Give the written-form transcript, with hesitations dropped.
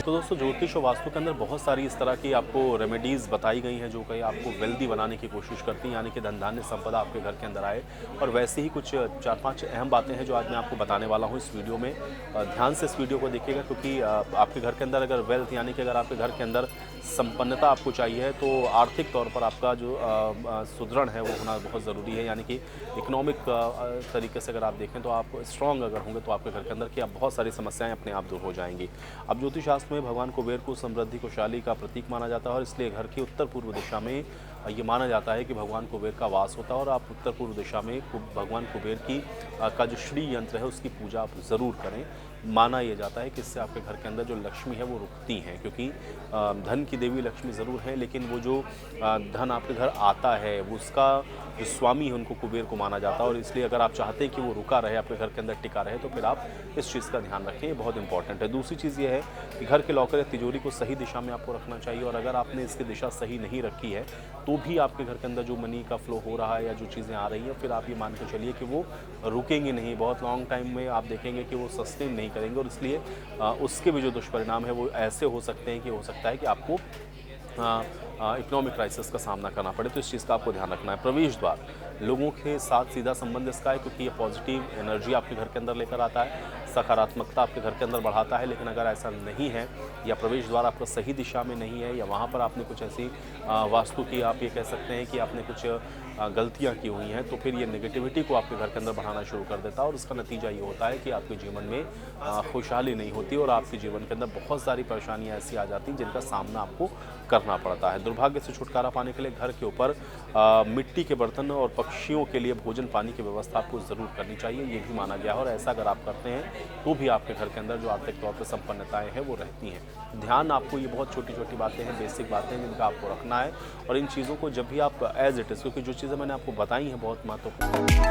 तो दोस्तों ज्योतिष और वास्तु के अंदर बहुत सारी इस तरह की आपको रेमेडीज़ बताई गई हैं जो कि आपको वेल्दी बनाने की कोशिश करती हैं, यानी कि धन धान्य संपदा आपके घर के अंदर आए। और वैसे ही कुछ 4-5 अहम बातें हैं जो आज मैं आपको बताने वाला हूँ इस वीडियो में। ध्यान से इस वीडियो को देखिएगा, क्योंकि आपके घर के अंदर अगर वेल्थ यानी कि अगर आपके घर के अंदर संपन्नता आपको चाहिए, तो आर्थिक तौर पर आपका जो सुदृढ़ है वो होना बहुत ज़रूरी है। यानी कि इकोनॉमिक तरीके से अगर आप देखें तो आप स्ट्रॉन्ग अगर होंगे तो आपके घर के अंदर की आप बहुत सारी समस्याएं अपने आप दूर हो जाएंगी। अब ज्योतिष शास्त्र में भगवान कुबेर को समृद्धि खुशहाली का प्रतीक माना जाता है, और इसलिए घर की उत्तर पूर्व दिशा में ये माना जाता है कि भगवान कुबेर का वास होता है। और आप उत्तर पूर्व दिशा में भगवान कुबेर की का जो श्री यंत्र है उसकी पूजा आप ज़रूर करें। माना यह जाता है कि इससे आपके घर के अंदर जो लक्ष्मी है वो रुकती हैं, क्योंकि धन की देवी लक्ष्मी ज़रूर है, लेकिन वो जो धन आपके घर आता है वो उसका जो स्वामी है उनको कुबेर को माना जाता है। और इसलिए अगर आप चाहते हैं कि वो रुका रहे, आपके घर के अंदर टिका रहे, तो फिर आप इस चीज़ का ध्यान रखें, ये बहुत इंपॉर्टेंट है। दूसरी चीज़ ये है कि घर के लॉकर या तिजोरी को सही दिशा में आपको रखना चाहिए, और अगर आपने इसकी दिशा सही नहीं रखी है तो भी आपके घर के अंदर जो मनी का फ्लो हो रहा है या जो चीज़ें आ रही हैं, फिर आप ये मान के चलिए कि वो रुकेंगी नहीं। बहुत लॉन्ग टाइम में आप देखेंगे कि वो सस्टेन नहीं करेंगे, और इसलिए उसके भी जो दुष्परिणाम है वो ऐसे हो सकते हैं कि हो सकता है कि आपको इकोनॉमिक क्राइसिस का सामना करना पड़े। तो इस चीज़ का आपको ध्यान रखना है। प्रवेश द्वार, लोगों के साथ सीधा संबंध इसका है, क्योंकि ये पॉजिटिव एनर्जी आपके घर के अंदर लेकर आता है, सकारात्मकता आपके घर के अंदर बढ़ाता है। लेकिन अगर ऐसा नहीं है या प्रवेश द्वार आपका सही दिशा में नहीं है, या वहाँ पर आपने कुछ ऐसी वास्तु की आप ये कह सकते हैं कि आपने कुछ गलतियाँ की हुई हैं, तो फिर ये नेगेटिविटी को आपके घर के अंदर बढ़ाना शुरू कर देता है। और उसका नतीजा ये होता है कि आपके जीवन में खुशहाली नहीं होती, और आपके जीवन के अंदर बहुत सारी परेशानियाँ ऐसी आ जाती हैं जिनका सामना आपको करना पड़ता है। दुर्भाग्य से छुटकारा पाने के लिए घर के ऊपर मिट्टी के बर्तन और पक्षियों के लिए भोजन पानी की व्यवस्था आपको ज़रूर करनी चाहिए, ये भी माना गया है। और ऐसा अगर आप करते हैं तो भी आपके घर के अंदर जो आर्थिक तौर पर संपन्नताएं हैं वो रहती हैं। ध्यान आपको, ये बहुत छोटी छोटी बातें हैं, बेसिक बातें हैं जिनका आपको रखना है। और इन चीज़ों को जब भी आप एज इट इज़, क्योंकि जो चीज़ें मैंने आपको बताई हैं बहुत महत्वपूर्ण